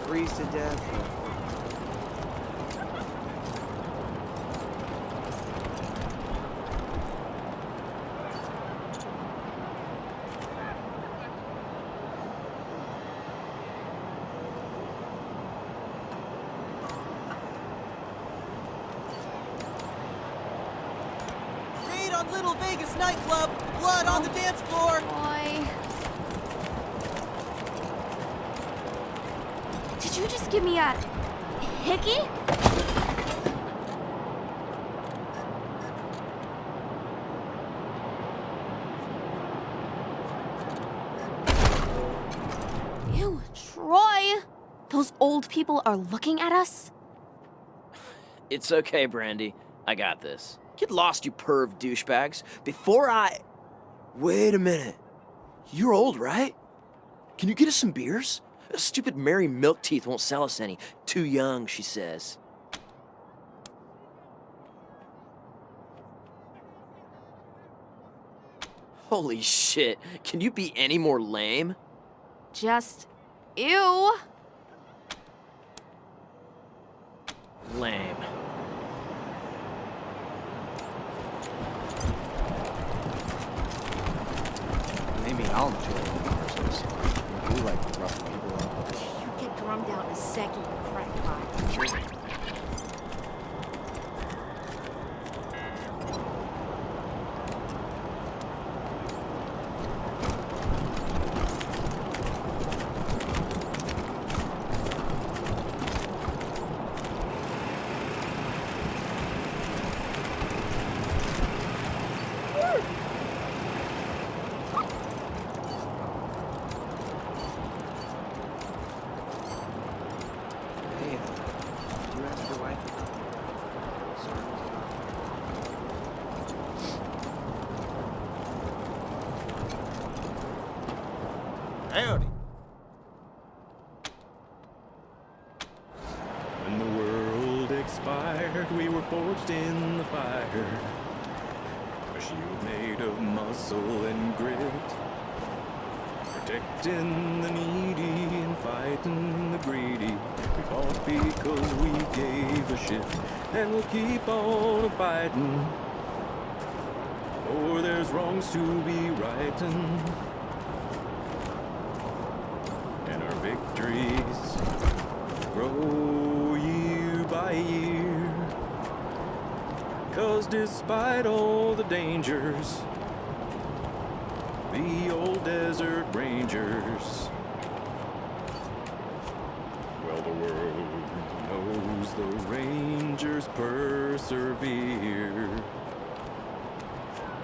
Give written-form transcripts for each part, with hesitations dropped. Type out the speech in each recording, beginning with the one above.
Freeze to death. Raid on Little Vegas nightclub. Blood on the dance floor. Boy. Did you just give me a hickey? Ew, Troy! Those old people are looking at us? It's okay, Brandy. I got this. Get lost, you perv douchebags. Before I... Wait a minute. You're old, right? Can you get us some beers? Stupid Mary Milkteeth won't sell us any. Too young, she says. Holy shit. Can you be any more lame? Just... ew! Lame. Maybe I'll enjoy the commercials. I do like rough people up. You get drummed out in a second, you crackpot. Hey, did you ask your wife? Howdy. When the world expired, we were forged in the fire. A shield made of muscle and grit, protecting the needy and fighting the greedy. We fought because we gave a shit, and we'll keep on fighting. For there's wrongs to be righting, and our victories grow year by year. 'Cause despite all the dangers, the old desert rangers, well, the world knows the rangers persevere.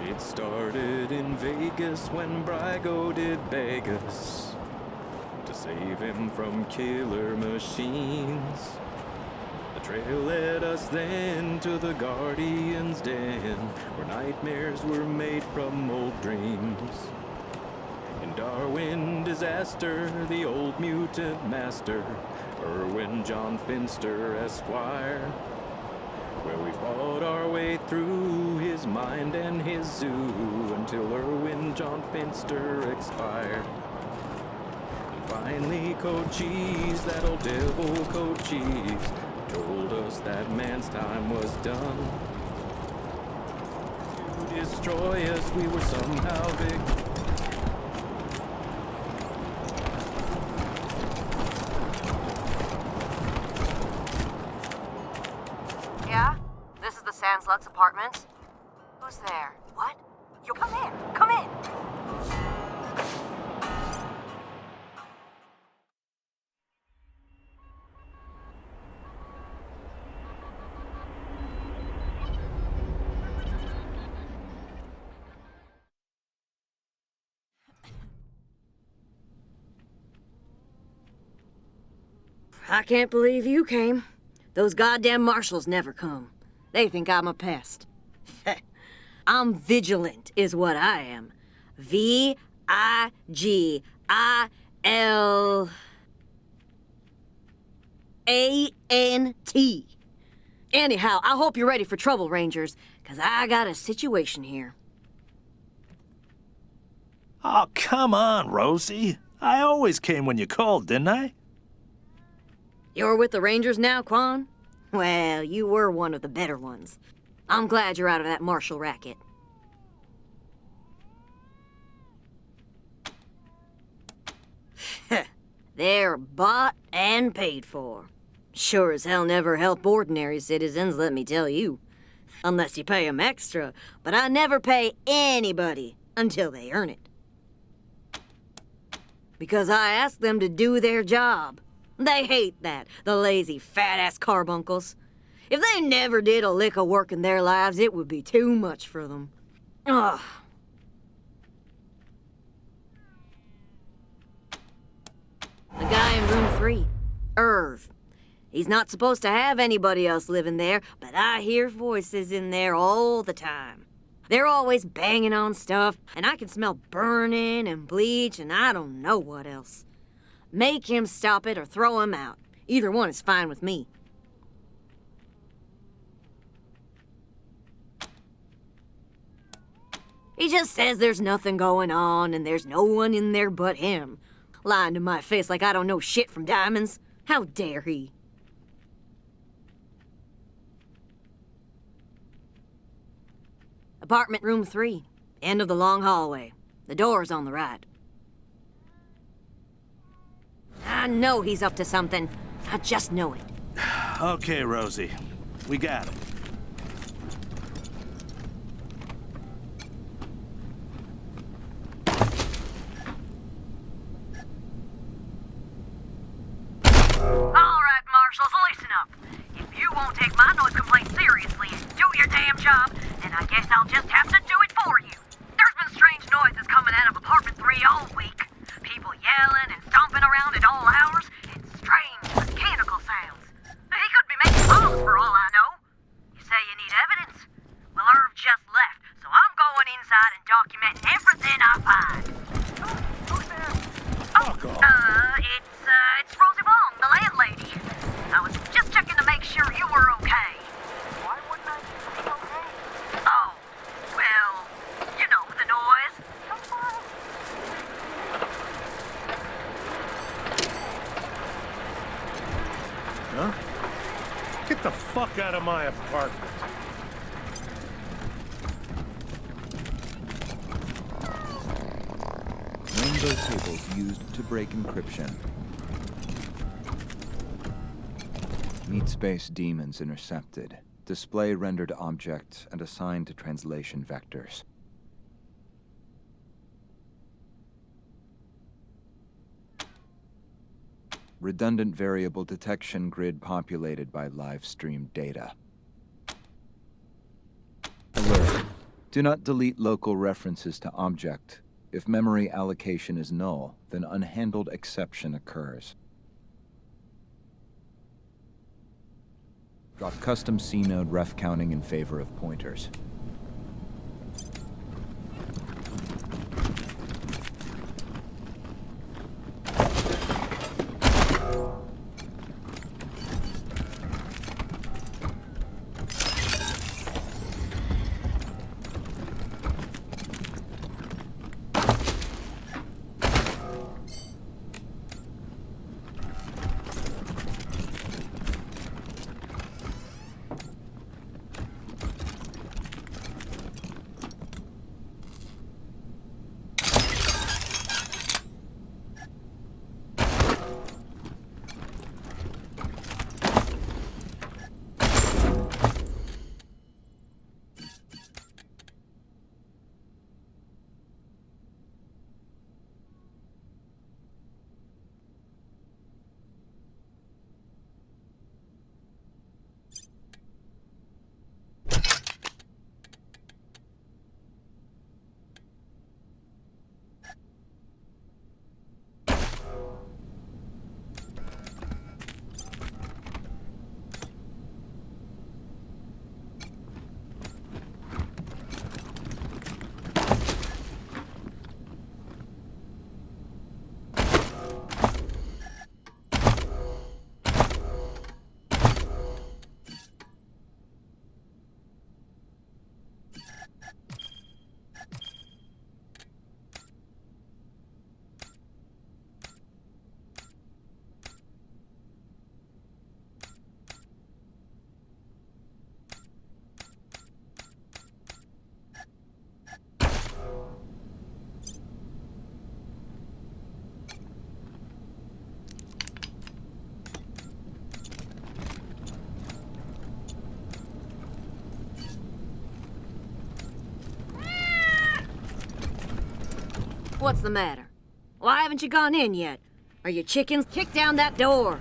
It started in Vegas when Brygo did beg us to save him from killer machines. The trail led us then to the Guardian's Den, where nightmares were made from old dreams. In Darwin disaster, the old mutant master, Irwin John Finster Esquire, well, we fought our way through his mind and his zoo until Irwin John Finster expired. And finally, Cochise, that old devil Cochise, told us that man's time was done. To destroy us, we were somehow victorious. Yeah? This is the Sanslux apartments? Who's there? What? You come in! Come in! I can't believe you came. Those goddamn marshals never come. They think I'm a pest. I'm vigilant, is what I am. VIGILANT. Anyhow, I hope you're ready for trouble, Rangers, 'cause I got a situation here. Oh, come on, Rosie. I always came when you called, didn't I? You're with the Rangers now, Quan? Well, you were one of the better ones. I'm glad you're out of that marshal racket. They're bought and paid for. Sure as hell never help ordinary citizens, let me tell you. Unless you pay 'em extra, but I never pay anybody until they earn it. Because I ask them to do their job. They hate that, the lazy, fat-ass carbuncles. If they never did a lick of work in their lives, it would be too much for them. Ugh. The guy in room 3, Irv. He's not supposed to have anybody else living there, but I hear voices in there all the time. They're always banging on stuff, and I can smell burning and bleach and I don't know what else. Make him stop it or throw him out. Either one is fine with me. He just says there's nothing going on and there's no one in there but him. Lying to my face like I don't know shit from diamonds. How dare he? Apartment room 3, end of the long hallway. The door's on the right. I know he's up to something. I just know it. Okay, Rosie. We got it. All right, marshals, listen up. If you won't take my noise complaint seriously and do your damn job, then I guess I'll just have to do it for you. There's been strange noises coming out of apartment 3 all week. People yelling and stomping around at all hours, and strange mechanical sounds. He could be making bombs for all I know. You say you need evidence? Well, Irv just left, so I'm going inside and documenting everything I find. Who's there? Fuck off. It's Rosie Wong, the landlady. I was just checking to make sure you were okay. Why wouldn't I be okay? Oh, well, you know, the noise. Huh? Get the fuck out of my apartment. Rainbow tables used to break encryption. Meet space demons intercepted. Display rendered object and assigned to translation vectors. Redundant variable detection grid populated by live stream data. Alert. Do not delete local references to object. If memory allocation is null, then unhandled exception occurs. Drop custom C-node ref counting in favor of pointers. What's the matter? Why haven't you gone in yet? Are you chickens? Kick down that door.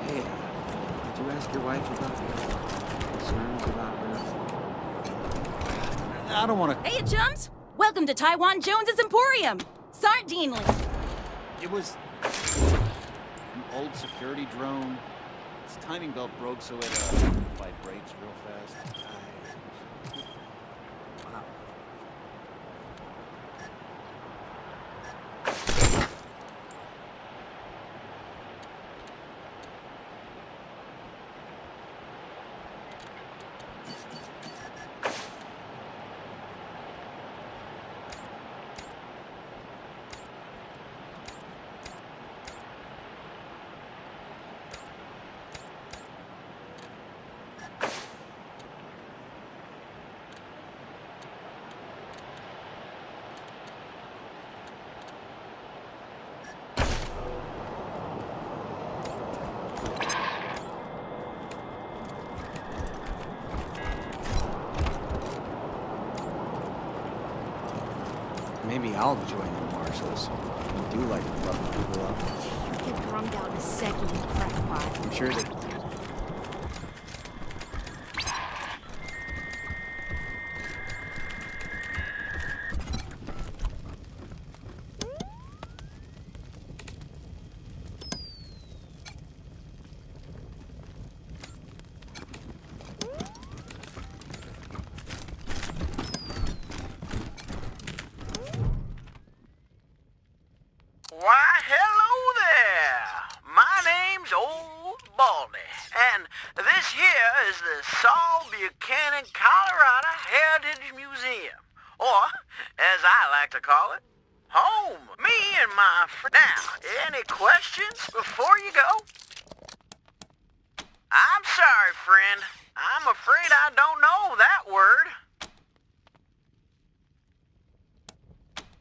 Hey, did you ask your wife about your concerns about her? I don't want to... Hey, chums! Welcome to Taiwan Jones's Emporium! Sardinely! It was an old security drone. Its timing belt broke, so it vibrates real fast. Wow. Maybe I'll join the marshals. I do like roughing people up. You get drummed out in a second, you crackpot. I'm sure that... Why, hello there! My name's Old Baldy, and this here is the Saul Buchanan, Colorado Heritage Museum, or, as I like to call it, home. Me and my friend. Now, any questions before you go? I'm sorry, friend. I'm afraid I don't know that word.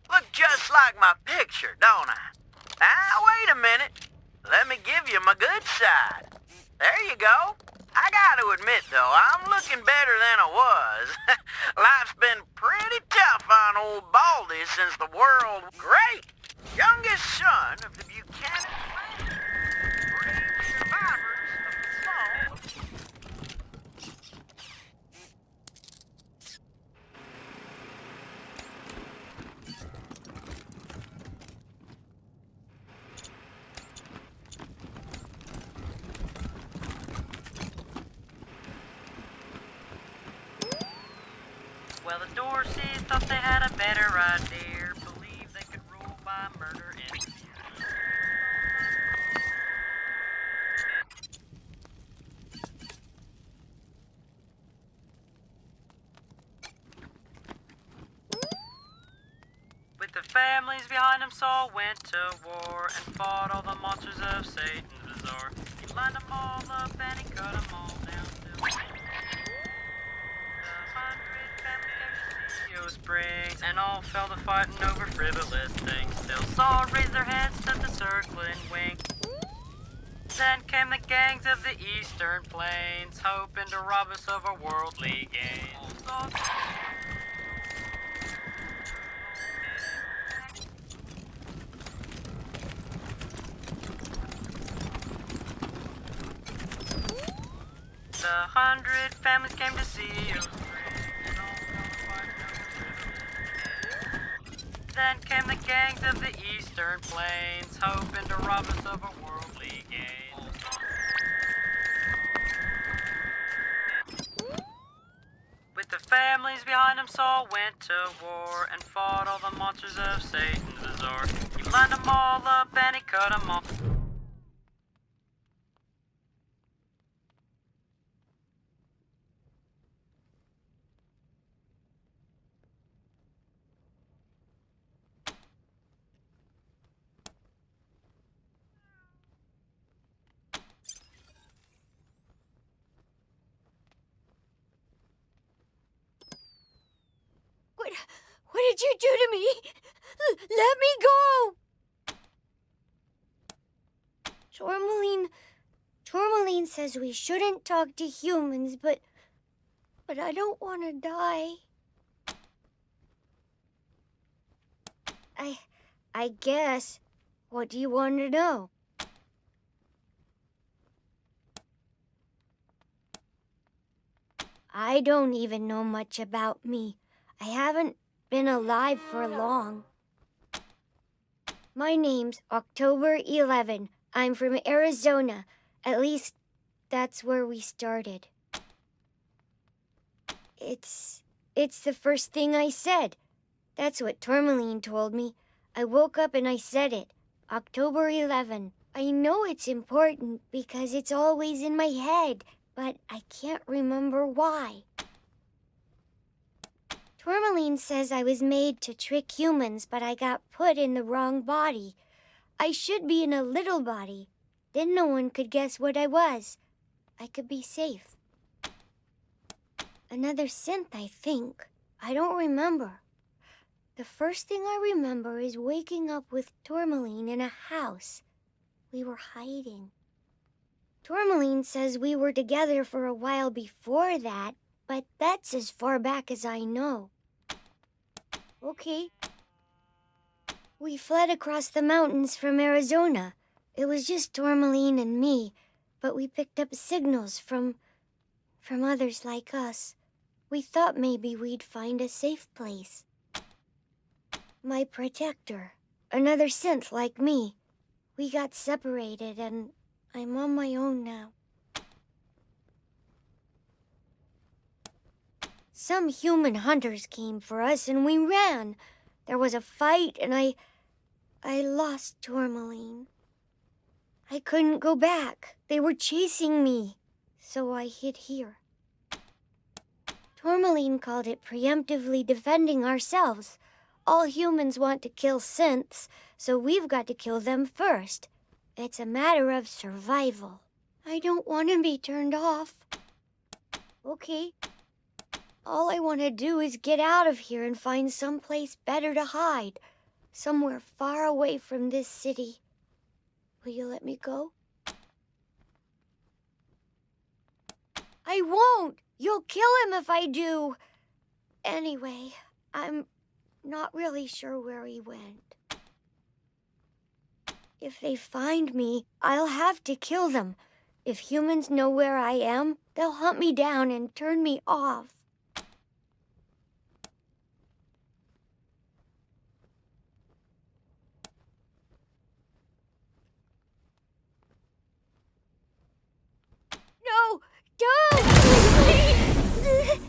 Look just like my picture, don't I? Now, wait a minute. Let me give you my good side. There you go. I gotta admit, though, I'm looking better than I was. Life's been pretty tough on old Baldy since the world... Great! Youngest son of the Buchanan family. Brave survivors of the small... Well, the Dorseys thought they had a better idea. Believed they could rule by murder and... With the families behind them, Saul went to war and fought all the monsters of Satan's bazaar. He lined them all up and he cut them all down till... Spring, and all fell to fighting over frivolous things. Still Saul raised their heads to the circling wing. Then came the gangs of the eastern plains, hoping to rob us of our worldly gains. 100 families came to see you. Then came the gangs of the eastern plains, hoping to rob us of our worldly gains. With the families behind them, Saul went to war and fought all the monsters of Satan's bazaar. He lined them all up and he cut them off. What did you do to me? Let me go! Tourmaline says we shouldn't talk to humans, but I don't want to die. I guess. What do you want to know? I don't even know much about me. I haven't been alive for long. My name's October 11. I'm from Arizona. At least, that's where we started. It's the first thing I said. That's what Tourmaline told me. I woke up and I said it. October 11. I know it's important because it's always in my head, but I can't remember why. Tourmaline says I was made to trick humans, but I got put in the wrong body. I should be in a little body. Then no one could guess what I was. I could be safe. Another synth, I think. I don't remember. The first thing I remember is waking up with Tourmaline in a house. We were hiding. Tourmaline says we were together for a while before that, but that's as far back as I know. Okay. We fled across the mountains from Arizona. It was just Tourmaline and me, but we picked up signals from others like us. We thought maybe we'd find a safe place. My protector, another synth like me. We got separated and I'm on my own now. Some human hunters came for us and we ran. There was a fight and I lost Tourmaline. I couldn't go back. They were chasing me, so I hid here. Tourmaline called it preemptively defending ourselves. All humans want to kill synths, so we've got to kill them first. It's a matter of survival. I don't want to be turned off. Okay. All I want to do is get out of here and find someplace better to hide. Somewhere far away from this city. Will you let me go? I won't! You'll kill him if I do! Anyway, I'm not really sure where he went. If they find me, I'll have to kill them. If humans know where I am, they'll hunt me down and turn me off. No! Don't! Please!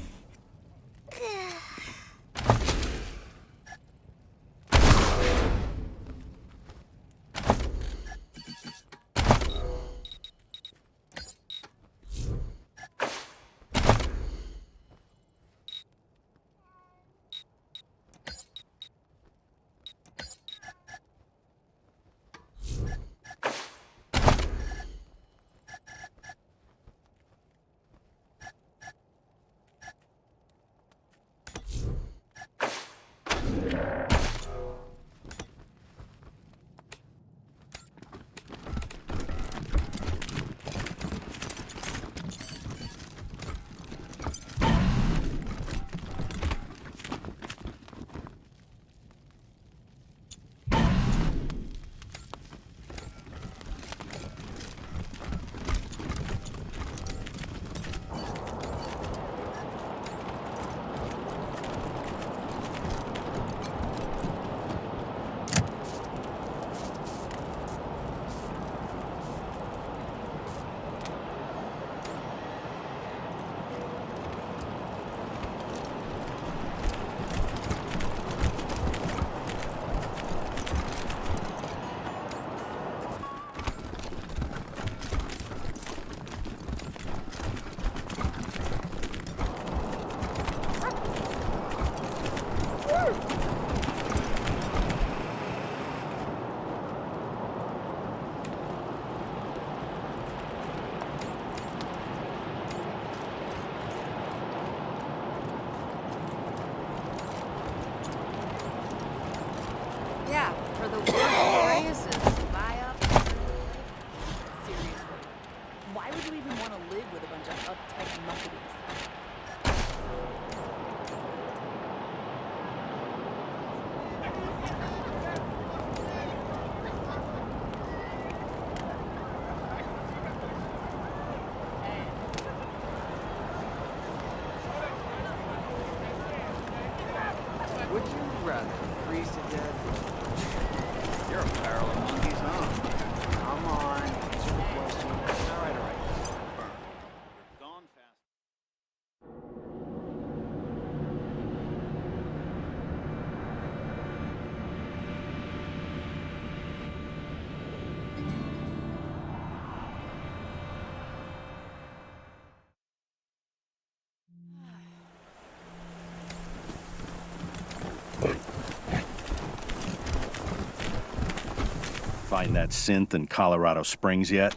find that synth in Colorado Springs yet?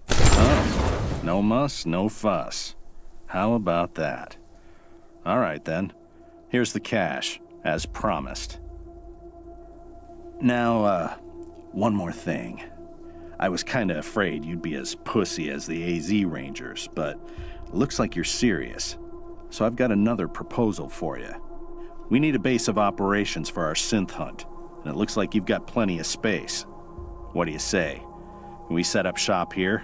Oh, no muss, no fuss. How about that? All right, then. Here's the cash, as promised. Now, one more thing. I was kinda afraid you'd be as pussy as the AZ Rangers, but it looks like you're serious. So I've got another proposal for you. We need a base of operations for our synth hunt, and it looks like you've got plenty of space. What do you say? Can we set up shop here?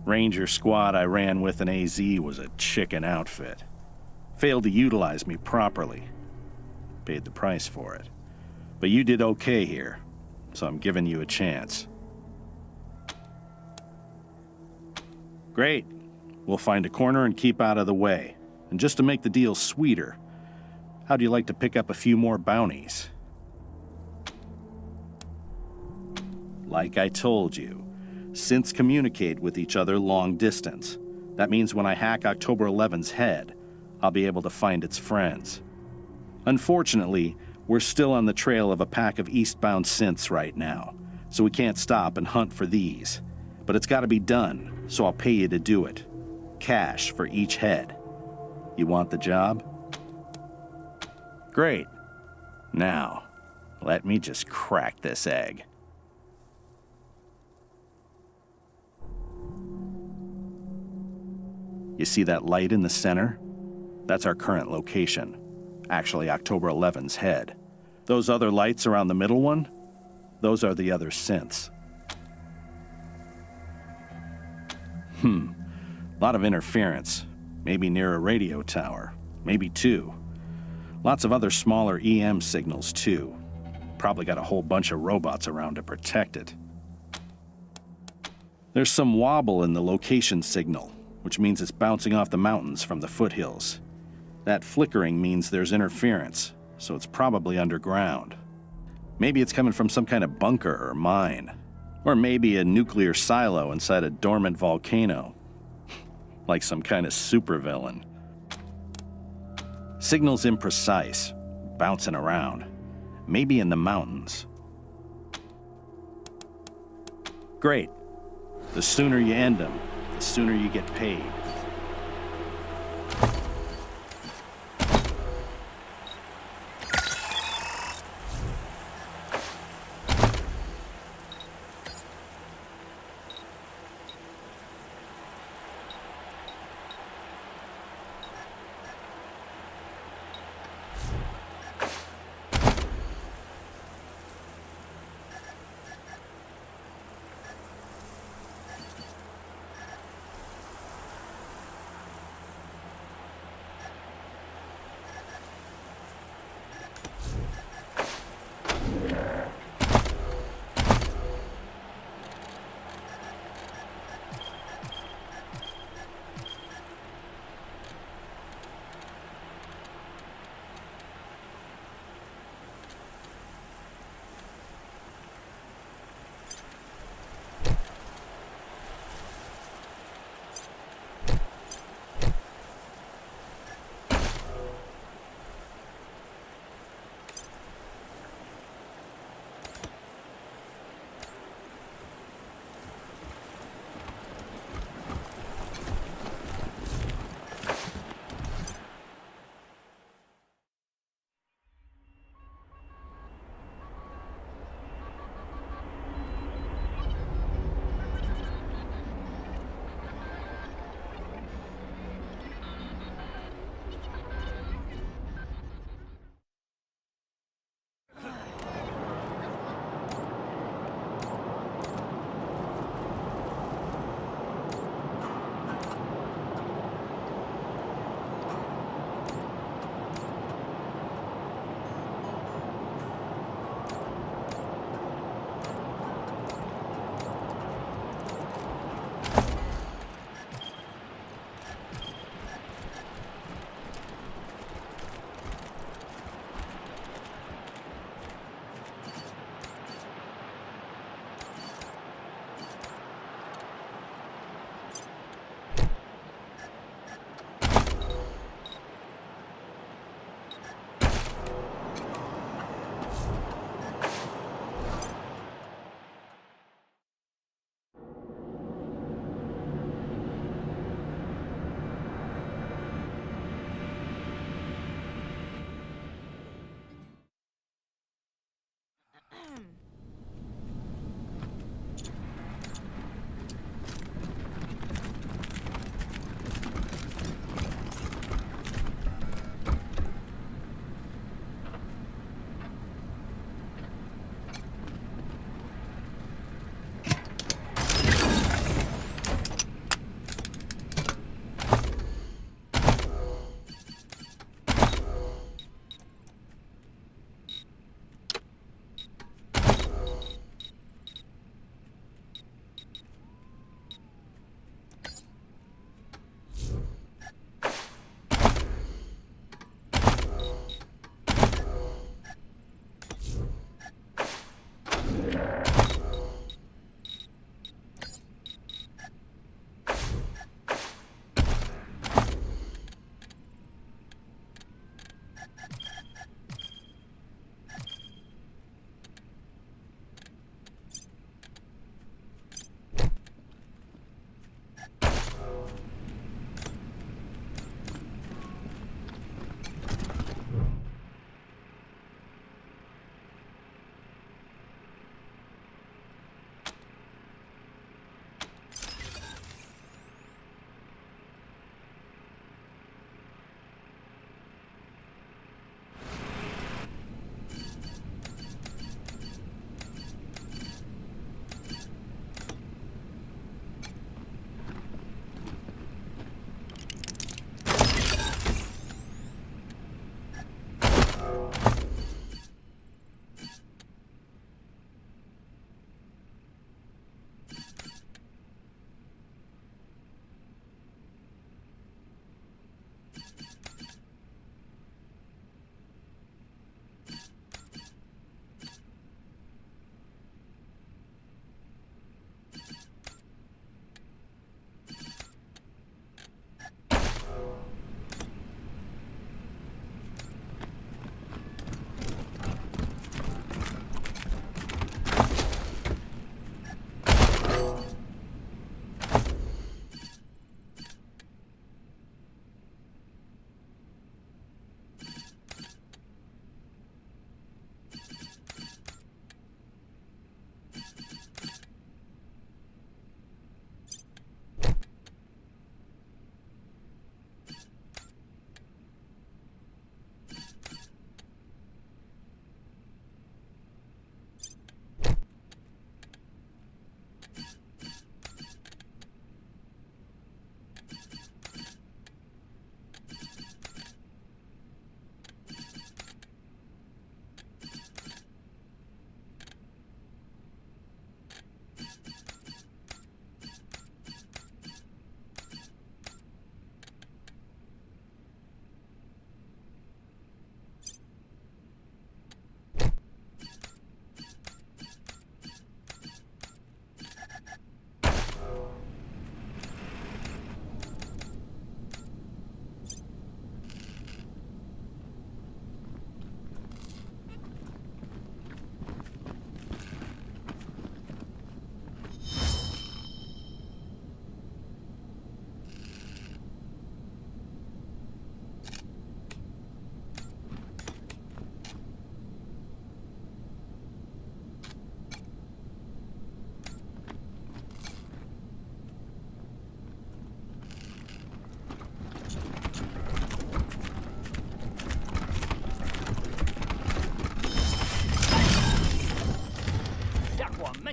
Ranger squad I ran with in AZ was a chicken outfit. Failed to utilize me properly. Paid the price for it. But you did okay here, so I'm giving you a chance. Great. We'll find a corner and keep out of the way. And just to make the deal sweeter, how'd you like to pick up a few more bounties? Like I told you, synths communicate with each other long distance. That means when I hack October 11's head, I'll be able to find its friends. Unfortunately, we're still on the trail of a pack of eastbound synths right now, so we can't stop and hunt for these. But it's got to be done, so I'll pay you to do it. Cash for each head. You want the job? Great. Now, let me just crack this egg. You see that light in the center? That's our current location. Actually, October 11's head. Those other lights around the middle one? Those are the other synths. Lot of interference. Maybe near a radio tower. Maybe two. Lots of other smaller EM signals, too. Probably got a whole bunch of robots around to protect it. There's some wobble in the location signal, which means it's bouncing off the mountains from the foothills. That flickering means there's interference, so it's probably underground. Maybe it's coming from some kind of bunker or mine. Or maybe a nuclear silo inside a dormant volcano. Like some kind of supervillain. Signal's imprecise, bouncing around. Maybe in the mountains. Great. The sooner you end them, the sooner you get paid.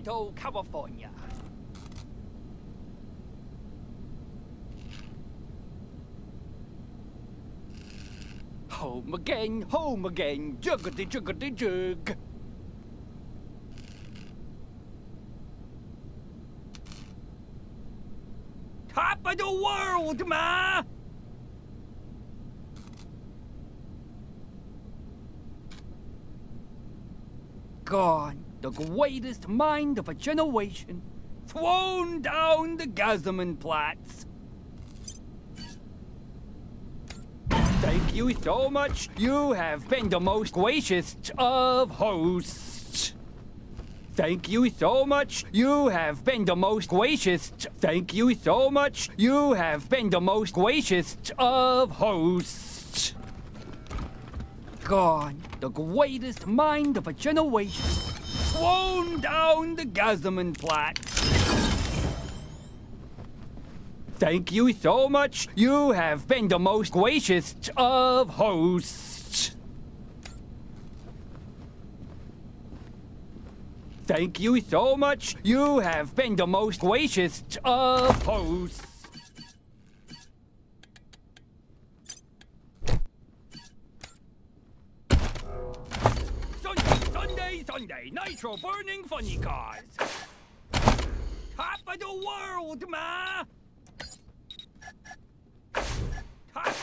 Sacramento, California. Home again, juggity juggity jug. Top of the world, ma! Gone, the greatest mind of a generation, thrown down the Gazaman-Platz. Thank you so much. You have been the most gracious of hosts. Thank you so much. You have been the most gracious. Thank you so much. You have been the most gracious of hosts. Gone, the greatest mind of a generation, thrown down the Gazaman-Platz. Thank you so much. You have been the most gracious of hosts. Thank you so much. You have been the most gracious of hosts. Sunday, nitro burning funny cars. Top of the world, ma! Top.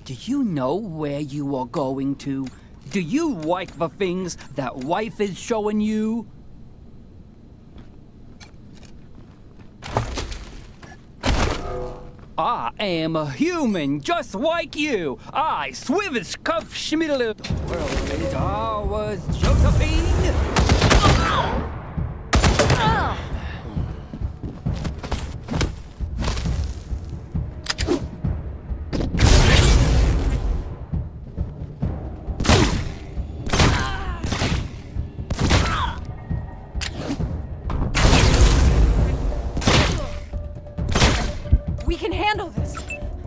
Do you know where you are going to? Do you like the things that wife is showing you? I am a human just like you. I swivish cuff schmiddle. The world is ours, Josephine. We can handle this,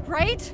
right?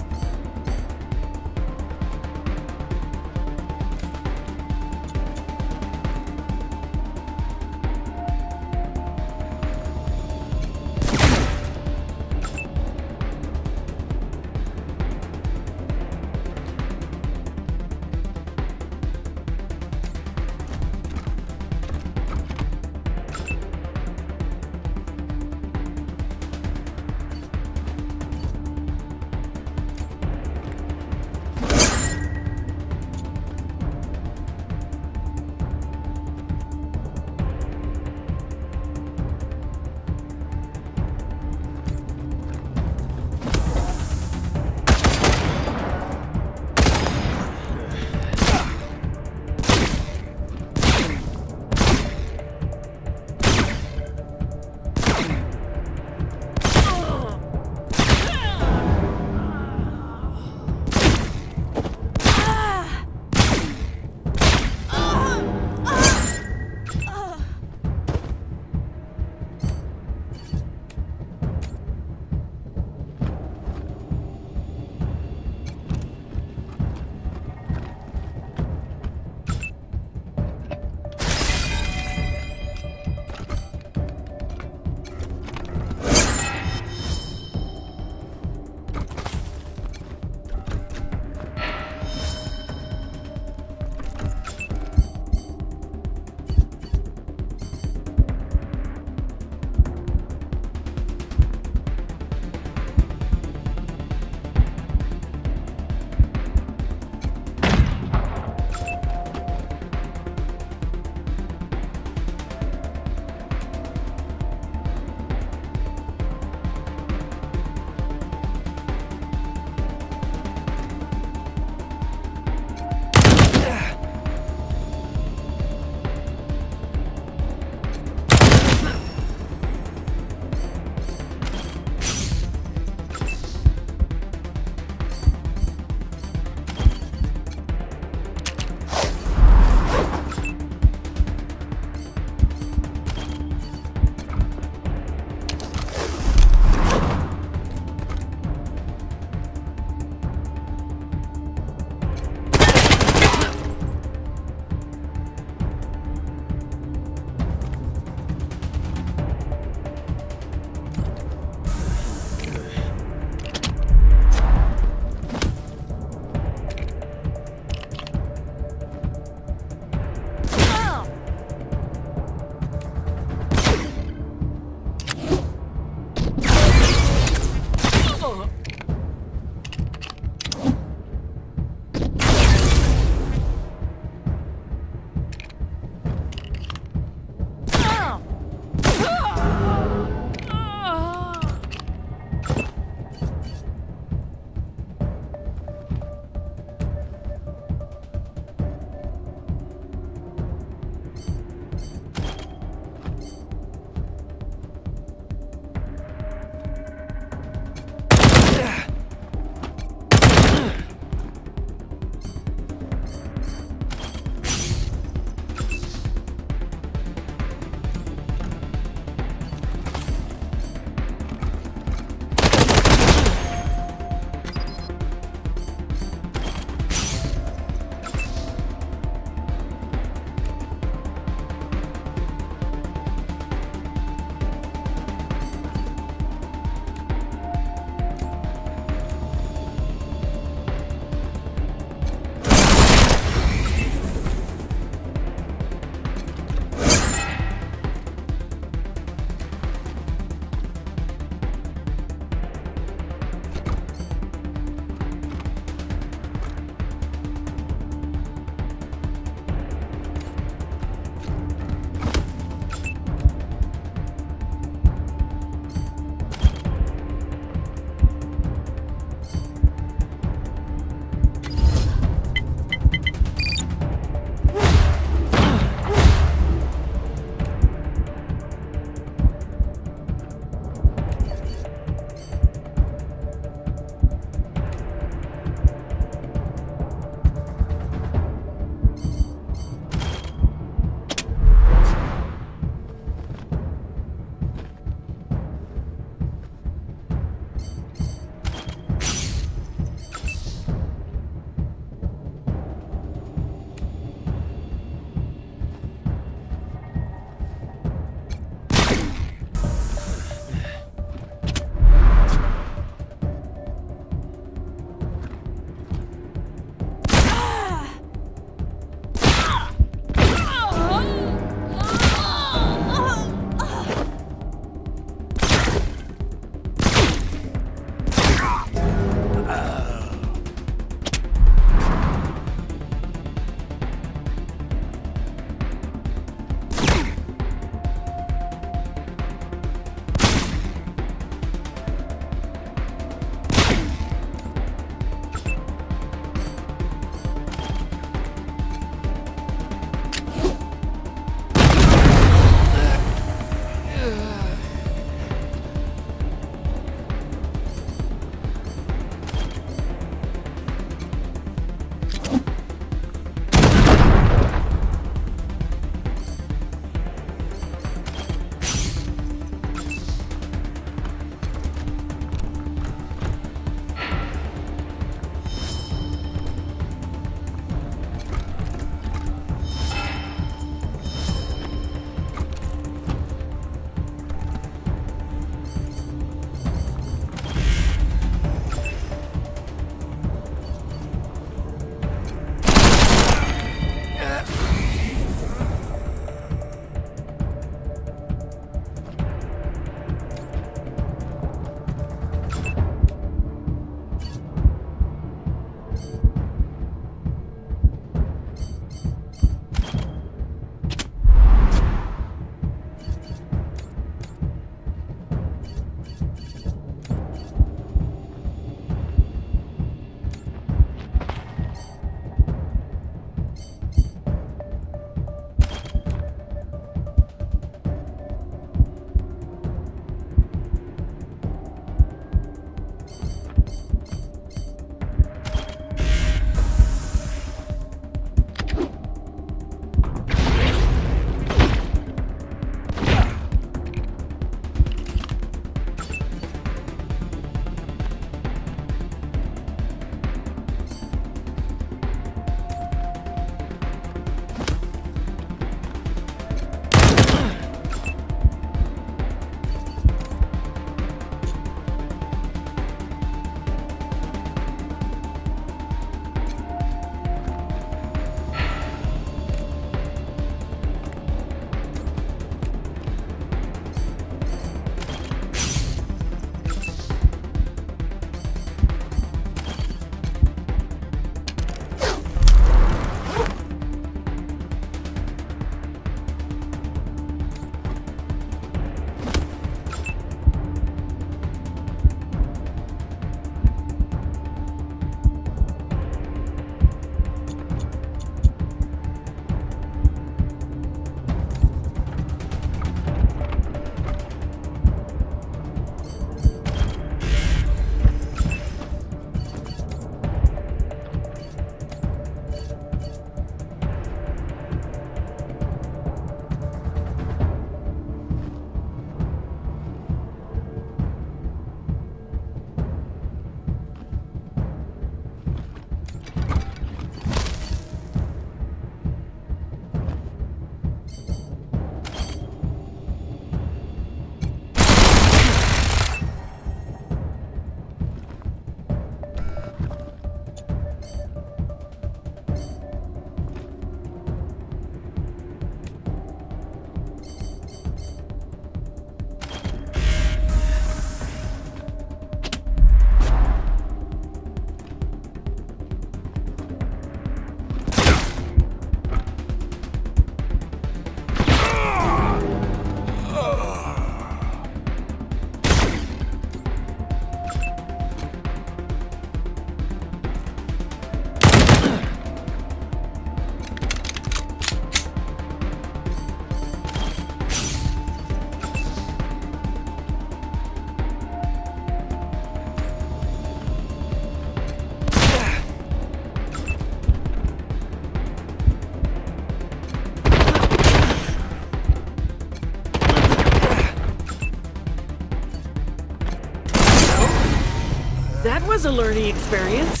That was a learning experience.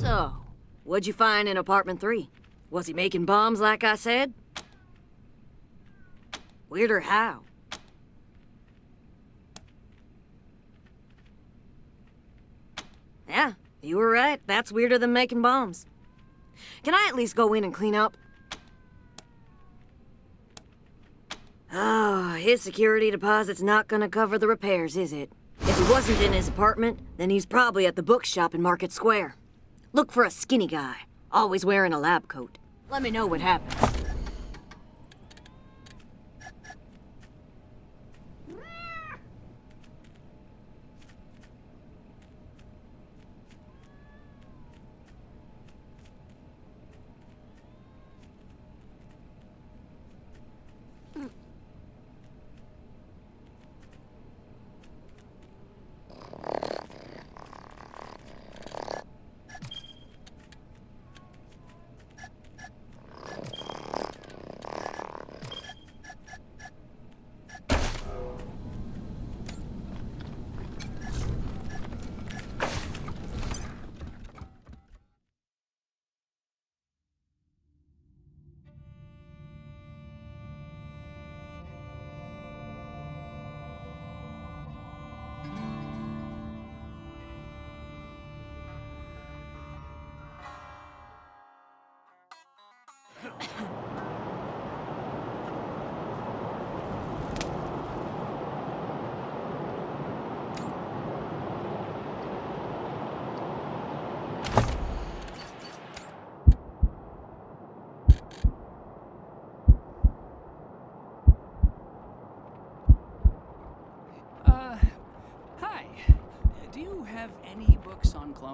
So, what'd you find in apartment 3? Was he making bombs like I said? Weirder how? Yeah, you were right. That's weirder than making bombs. Can I at least go in and clean up? Oh, his security deposit's not gonna cover the repairs, is it? If he wasn't in his apartment, then he's probably at the bookshop in Market Square. Look for a skinny guy, always wearing a lab coat. Let me know what happens.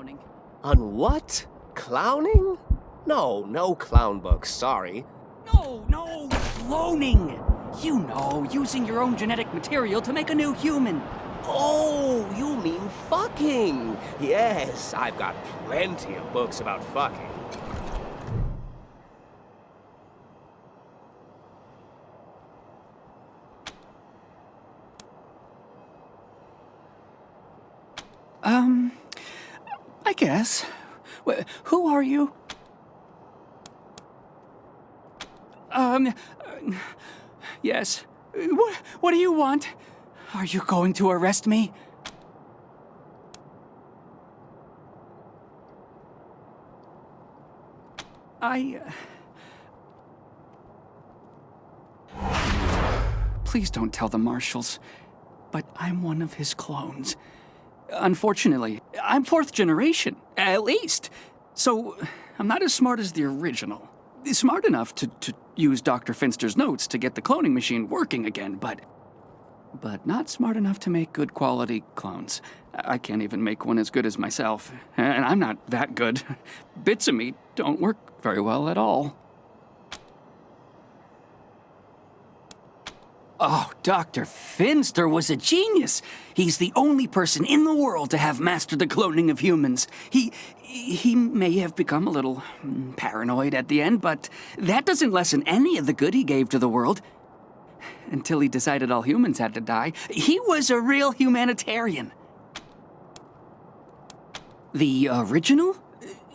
clowning. On what? Clowning? No clown books, sorry. No, cloning! You know, using your own genetic material to make a new human. Oh, you mean fucking. Yes, I've got plenty of books about fucking. I guess. Who are you? Yes. What do you want? Are you going to arrest me? Please don't tell the marshals, but I'm one of his clones. Unfortunately, I'm 4th generation, at least. So, I'm not as smart as the original. Smart enough to use Dr. Finster's notes to get the cloning machine working again, but not smart enough to make good quality clones. I can't even make one as good as myself, and I'm not that good. Bits of me don't work very well at all. Oh, Dr. Finster was a genius. He's the only person in the world to have mastered the cloning of humans. He may have become a little paranoid at the end, but that doesn't lessen any of the good he gave to the world. Until he decided all humans had to die. He was a real humanitarian. The original?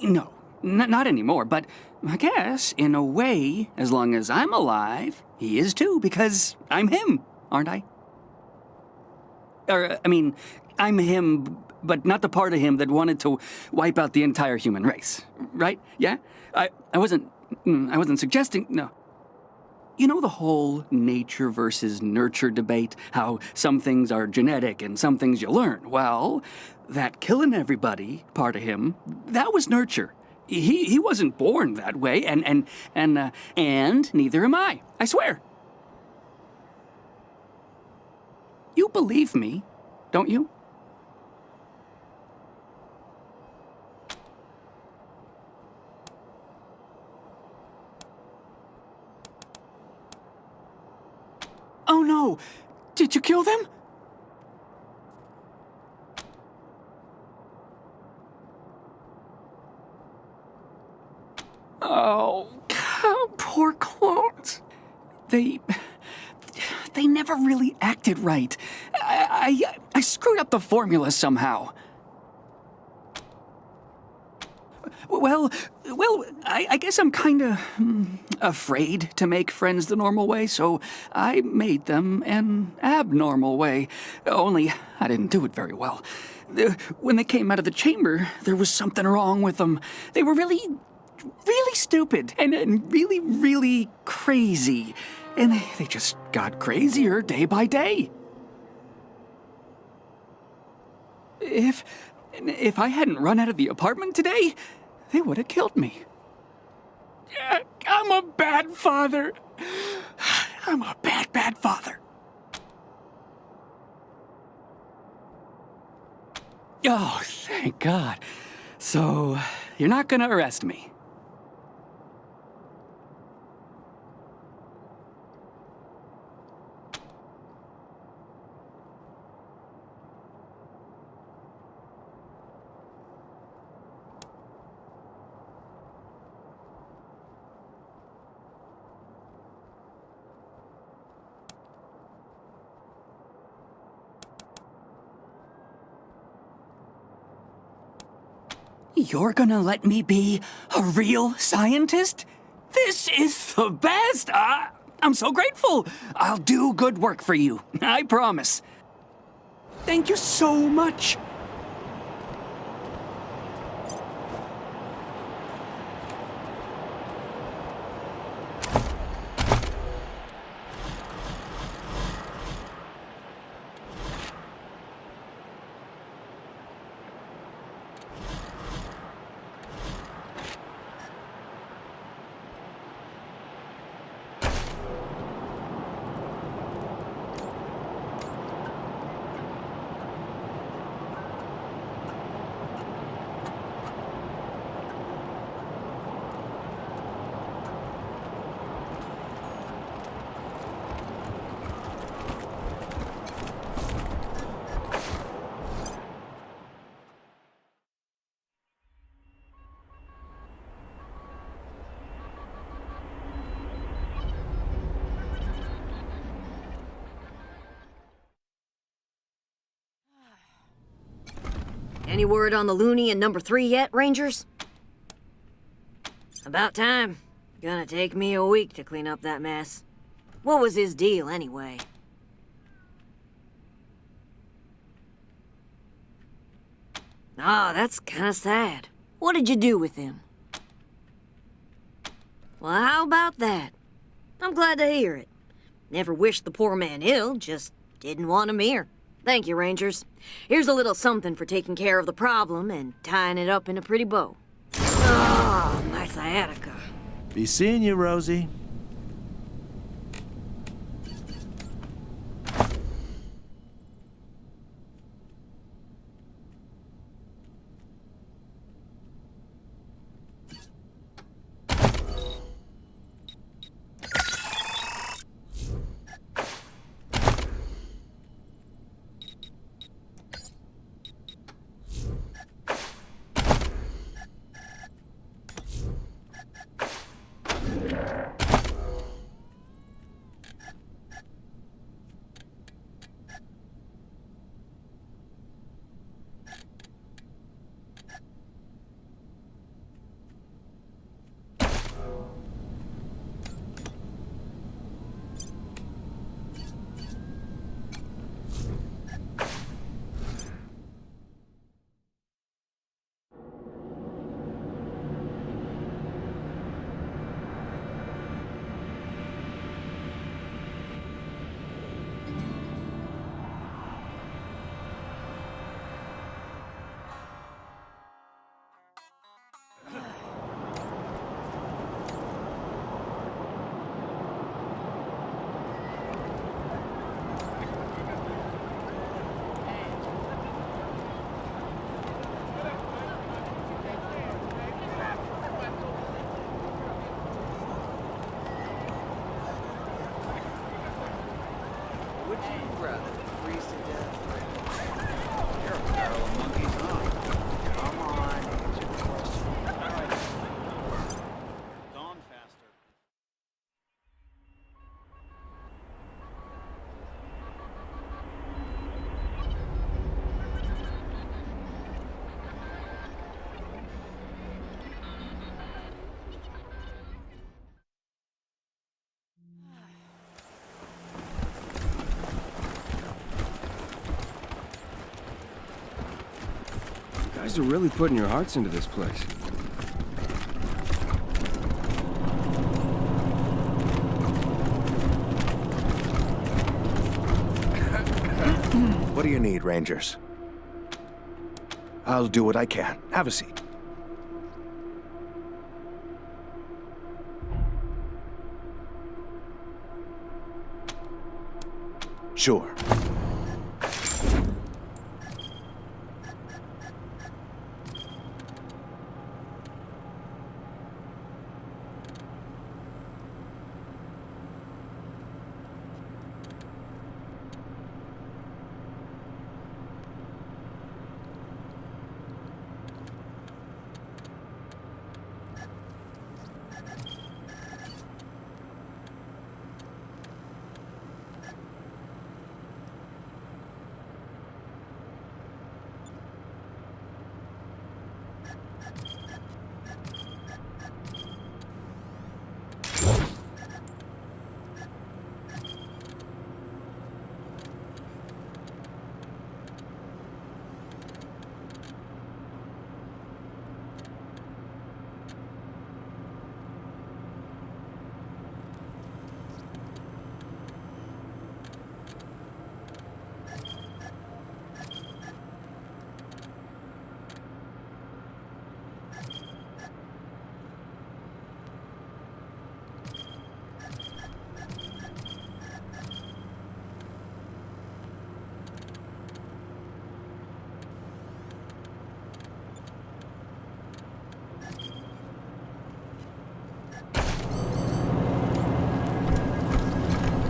No, not anymore, but I guess, in a way, as long as I'm alive, he is too, because I'm him, aren't I? I'm him, but not the part of him that wanted to wipe out the entire human race, right? Yeah? I wasn't suggesting, no. You know the whole nature versus nurture debate? How some things are genetic and some things you learn? Well, that killing everybody part of him, that was nurture. He wasn't born that way, and neither am I swear. You believe me, don't you? Oh no! Did you kill them? Oh, poor clones. They never really acted right. I screwed up the formula somehow. Well, I guess I'm kinda afraid to make friends the normal way, so I made them an abnormal way. Only I didn't do it very well. When they came out of the chamber, there was something wrong with them. They were really stupid and really, really crazy. And they just got crazier day by day. If I hadn't run out of the apartment today, they would have killed me. Yeah, I'm a bad father. I'm a bad father. Oh, thank God. So, you're not gonna arrest me? You're gonna let me be a real scientist? This is the best! I'm so grateful! I'll do good work for you, I promise. Thank you so much! Any word on the loony in number 3 yet, Rangers? About time. Gonna take me a week to clean up that mess. What was his deal, anyway? Ah, that's kinda sad. What did you do with him? Well, how about that? I'm glad to hear it. Never wished the poor man ill, just didn't want him here. Thank you, Rangers. Here's a little something for taking care of the problem and tying it up in a pretty bow. Oh, my sciatica. Be seeing you, Rosie. Would you rather freeze to death? You're a barrel of monkeys, huh? Come on, answer the question. All right. Gone faster. You guys are really putting your hearts into this place. What do you need, Rangers? I'll do what I can. Have a seat. Sure.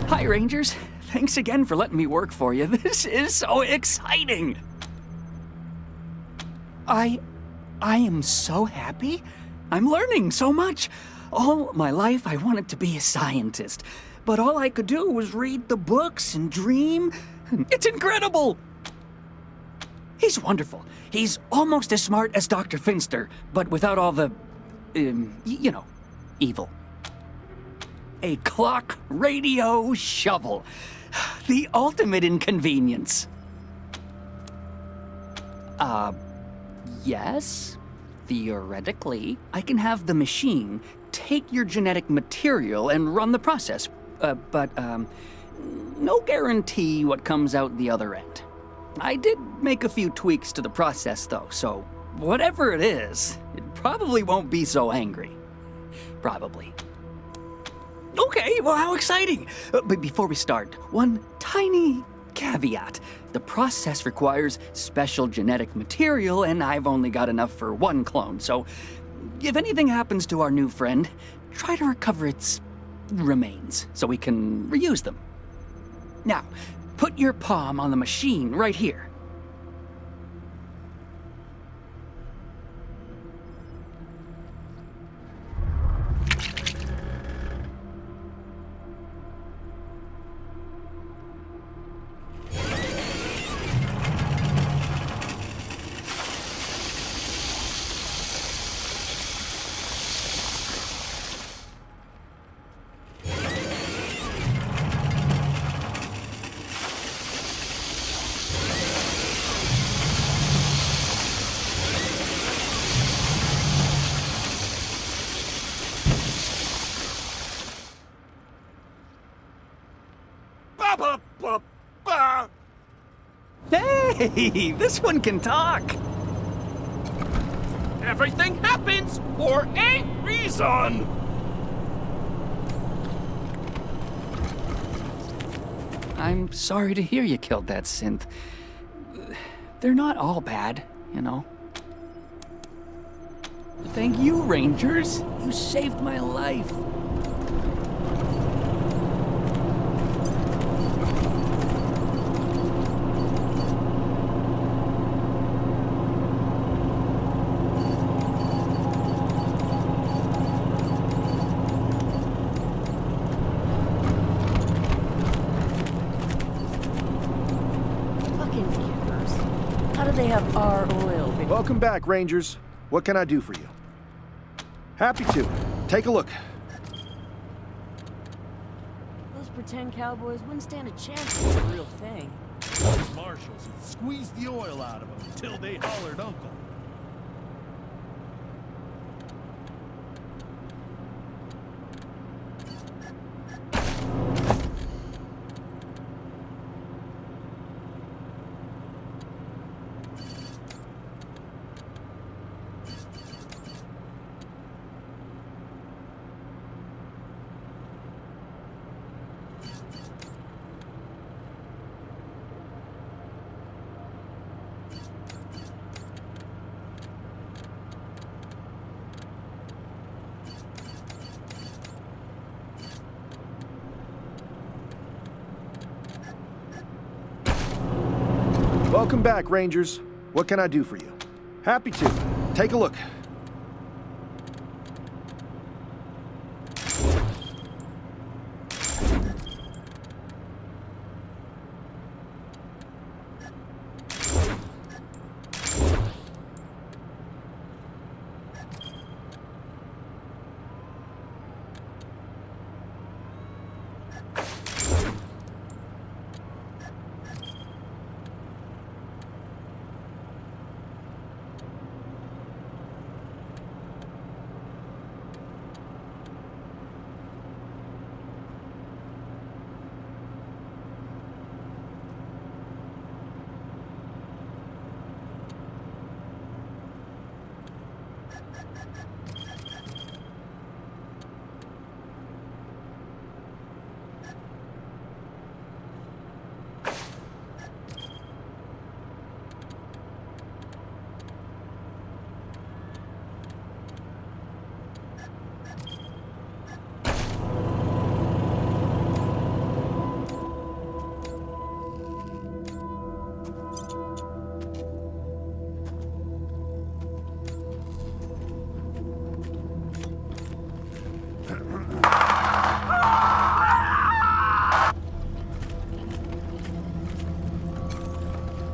Hi, Rangers. Thanks again for letting me work for you. This is so exciting. I am so happy. I'm learning so much. All my life I wanted to be a scientist, but all I could do was read the books and dream. It's incredible. He's wonderful. He's almost as smart as Dr. Finster, but without all the, you know, evil. A clock radio shovel. The ultimate inconvenience. Yes. Theoretically, I can have the machine take your genetic material and run the process. But no guarantee what comes out the other end. I did make a few tweaks to the process, though, so whatever it is, it probably won't be so angry. Probably. Okay, well, how exciting! But before we start, one tiny caveat. The process requires special genetic material, and I've only got enough for one clone, so if anything happens to our new friend, try to recover its remains so we can reuse them. Now, put your palm on the machine right here. Hey, this one can talk. Everything happens for a reason. I'm sorry to hear you killed that synth. They're not all bad, you know. Thank you, Rangers. You saved my life. They have our oil. Welcome back, Rangers. What can I do for you? Happy to. Take a look. Those pretend cowboys wouldn't stand a chance against the real thing. Those marshals had squeezed the oil out of them until they hollered uncle. Welcome back, Rangers. What can I do for you? Happy to. Take a look.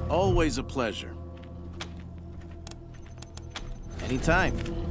Always a pleasure. Anytime.